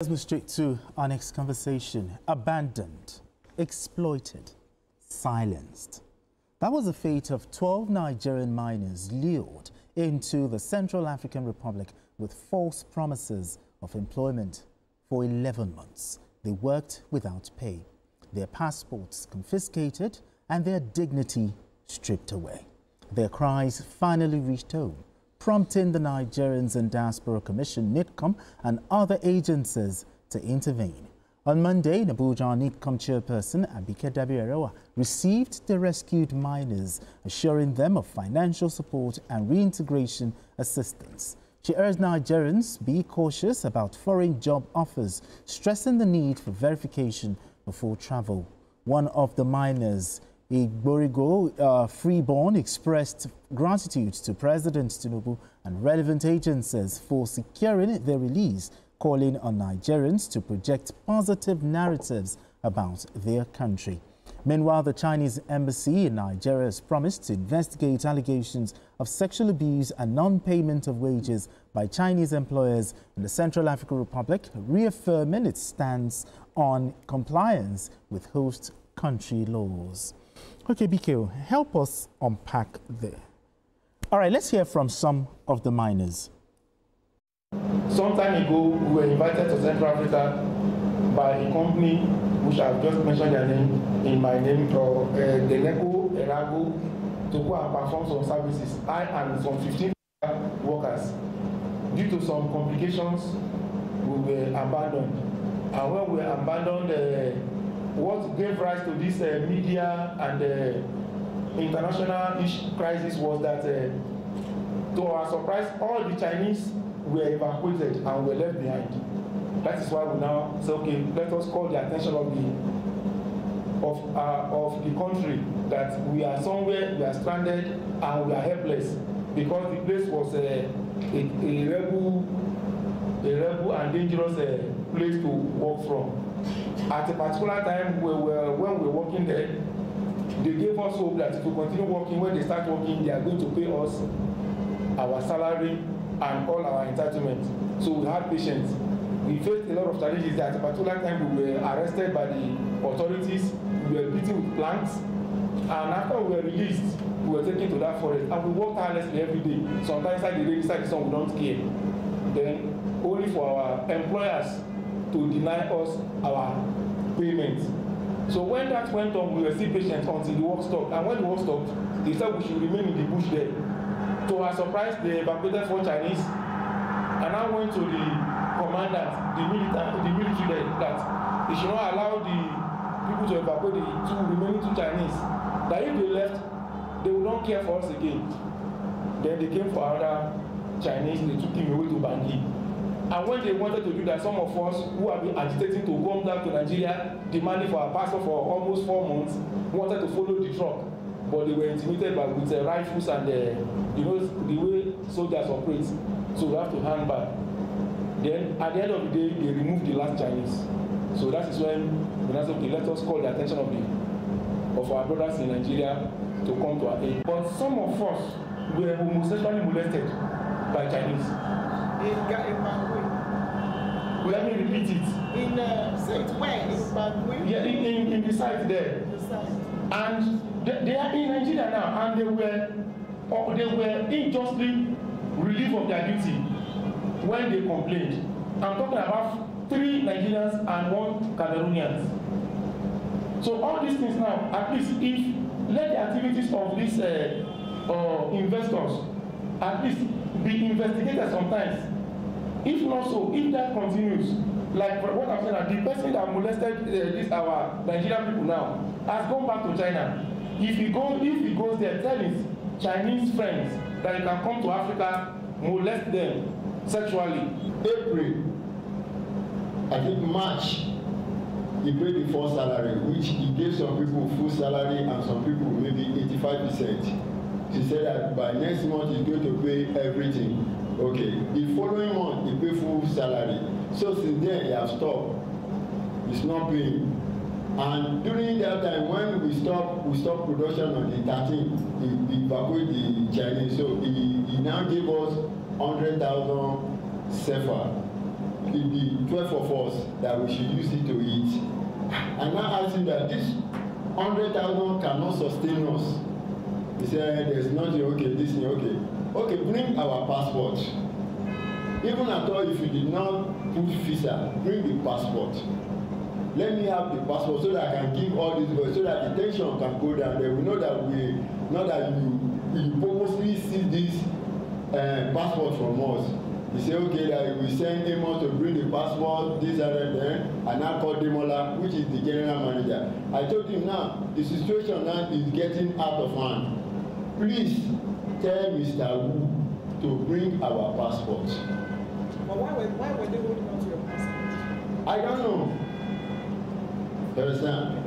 Let's move straight to our next conversation. Abandoned, exploited, silenced. That was the fate of 12 Nigerian miners lured into the Central African Republic with false promises of employment. For 11 months, they worked without pay, their passports confiscated and their dignity stripped away. Their cries finally reached home, prompting the Nigerians and Diaspora Commission, NIDCOM, and other agencies to intervene. On Monday, Abuja NIDCOM chairperson Abike Dabirawa received the rescued miners, assuring them of financial support and reintegration assistance. She urged Nigerians be cautious about foreign job offers, stressing the need for verification before travel. One of the miners, Igborigo Freeborn, expressed gratitude to President Tinubu and relevant agencies for securing their release, calling on Nigerians to project positive narratives about their country. Meanwhile, the Chinese embassy in Nigeria has promised to investigate allegations of sexual abuse and non-payment of wages by Chinese employers in the Central African Republic, reaffirming its stance on compliance with host country laws. Okay, BKO, help us unpack there. All right, let's hear from some of the miners. Some time ago, we were invited to Central Africa by a company which I've just mentioned their name in my name, Deneco Erago, to go and perform some services. I and some 15 workers. Due to some complications, we were abandoned. And when we were abandoned, what gave rise to this media and international crisis was that, to our surprise, all the Chinese were evacuated and were left behind. That is why we now say, okay, let us call the attention of the country that we are somewhere, we are stranded, and we are helpless because the place was a rebel and dangerous place to work from. At a particular time, when we were working there, they gave us hope that if we continue working, when they start working, they are going to pay us our salary and all our entitlements. So we had patience. We faced a lot of challenges. At a particular time, we were arrested by the authorities. We were beaten with planks. And after we were released, we were taken to that forest. And we worked tirelessly every day. Sometimes inside the rain, inside the sun, we don't care. Then only for our employers to deny us our payment. So when that went on, we were still patient until the work stopped. And when the work stopped, they said we should remain in the bush there. To our surprise, they evacuated 4 Chinese. And I went to the commandant, the military there, that they should not allow the people to evacuate the 2 remaining 2 Chinese. That if they left, they would not care for us again. Then they came for other Chinese, they took him away to Bangui. And when they wanted to do that, some of us who have been agitating to come down to Nigeria, demanding for our passport for almost 4 months, wanted to follow the truck. But they were intimidated by with rifles and you know the way soldiers operate. So we have to hang back. Then at the end of the day, they removed the last Chinese. So that is when we said, okay, let us call the attention of our brothers in Nigeria to come to our aid. But some of us were homosexually molested by Chinese. Let me repeat it. In where? In Bangui? Yeah, in the site there. And they are in Nigeria now, and they were unjustly relieved of their duty when they complained. I'm talking about 3 Nigerians and 1 Cameroonian. So all these things now, at least if let the activities of these investors at least be investigated sometimes. If not so, if that continues, like what I'm saying, the person that molested our Nigerian people now has gone back to China. If he goes there, tell his Chinese friends that he can come to Africa, molest them sexually. April, I think March, he paid the first salary, which he gave some people full salary and some people maybe 85%. He said that by next month he's going to pay everything. Okay, the following month he paid full salary. So since then he has stopped. He's not paying. And during that time when we stopped production on the 13th, he evacuated the Chinese. So he now gave us 100,000 CFA the 12 of us that we should use it to eat. And now ask him that this 100,000 cannot sustain us. He said, there's nothing, okay, this thing, okay. Okay, bring our passport. Even at all, if you did not put visa, bring the passport. Let me have the passport so that I can give all these boys, so that the tension can go down there. We know that not that you purposely see this passport from us. He said, okay, that we send Amos to bring the passport, this and then, and now call Demola, which is the general manager. I told him now, the situation now is getting out of hand. Please tell Mr. Wu to bring our passport. But why were they holding on to your passport? I don't know. You understand?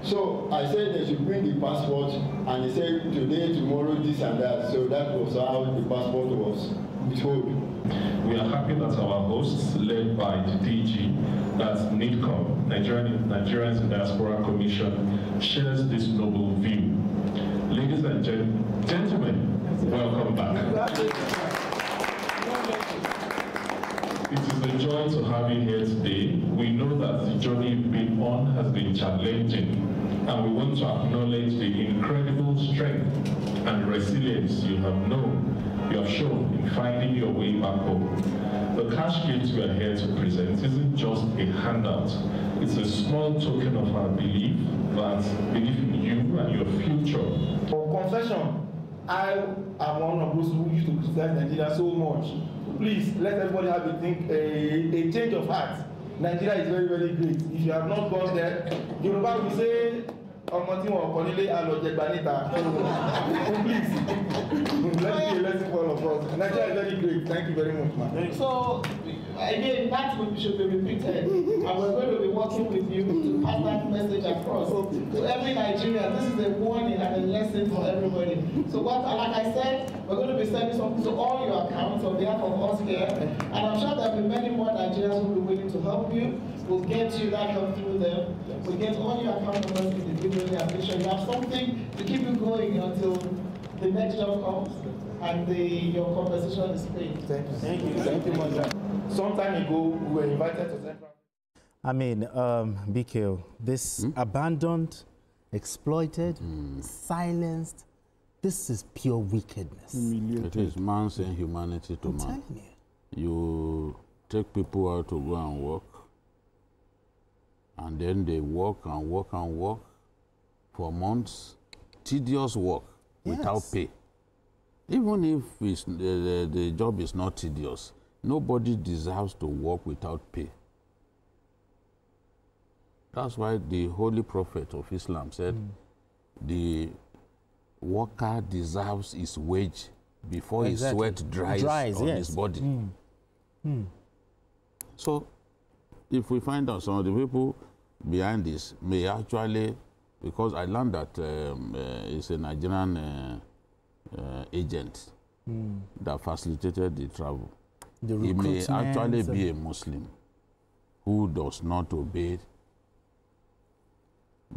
So I said they should bring the passport, and he said today, tomorrow, this and that. So that was how the passport was withheld. We are happy that our hosts, led by the DG, that NIDCOM, Nigerians in Diaspora Commission, shares this noble view. Ladies and gentlemen, welcome back. It is a joy to have you here today. We know that the journey you've been on has been challenging, and we want to acknowledge the incredible strength and resilience you have shown in finding your way back home. The cash gift we are here to present isn't just a handout. It's a small token of our belief in you and your future. For confession, I am one of those who used to criticize Nigeria so much. Please let everybody have a change of heart. Nigeria is very, very great. If you have not gone there, Yoruba will say, ọmọ tí wọn kọ nílé alọjẹgba níta. Please, let's be a lesson for all of us. Nigeria is very great. Thank you very much, man. So, again, that should be repeated, and we're going to be working with you to pass that message across to every Nigerian. This is a warning and a lesson for everybody. So, like I said, we're going to be sending something to all your accounts on behalf of us here, and I'm sure there will be many more Nigerians who will be willing to help you. We'll get you that help through them. We'll get all your account numbers individually and make sure you have something to keep you going until the next job comes and your compensation is paid. Thank you. Thank you much. Some time ago, we were invited to Central. I mean, BKO, this abandoned, exploited, silenced, this is pure wickedness. It is man's inhumanity to man. You take people out to go and work, and then they work and work and work for months, tedious work without pay. Even if the job is not tedious, nobody deserves to work without pay. That's why the Holy Prophet of Islam said, the worker deserves his wage before his sweat dries on his body. So, if we find out some of the people behind this may actually, because I learned that it's a Nigerian agent that facilitated the travel. He may actually be a Muslim who does not obey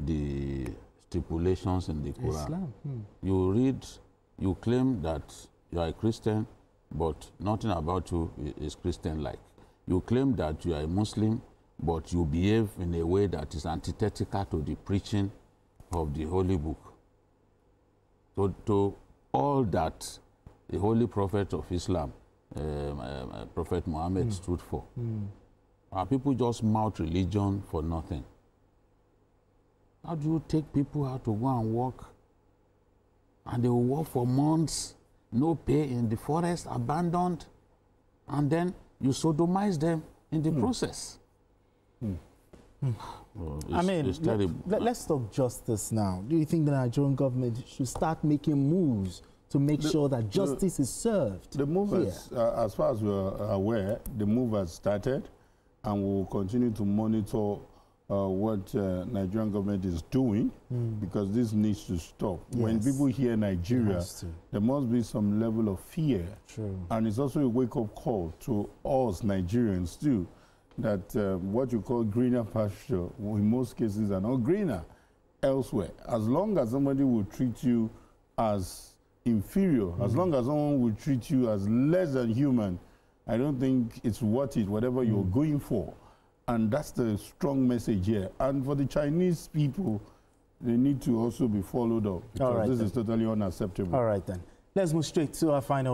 the stipulations in the Quran. You read, you claim that you are a Christian, but nothing about you is Christian-like. You claim that you are a Muslim, but you behave in a way that is antithetical to the preaching of the Holy Book. So to all that the Holy Prophet of Islam, Prophet Muhammad, stood for, people just mouth religion for nothing. How do you take people out to go and work, and they will work for months, no pay in the forest, abandoned, and then you sodomize them in the process? Well, I mean, let's talk justice now. Do you think the Nigerian government should start making moves to make sure that justice is served? The move has, as far as we're aware, the move has started, and we'll continue to monitor what Nigerian government is doing, because this needs to stop. When people hear Nigeria, there must be some level of fear. And it's also a wake-up call to us Nigerians too, that what you call greener pasture, in most cases, are not greener elsewhere. As long as somebody will treat you as inferior, as long as someone will treat you as less than human, I don't think it's worth it, whatever you're going for. And that's the strong message here. And for the Chinese people, they need to also be followed up, because this is totally unacceptable. All right, then. Let's move straight to our final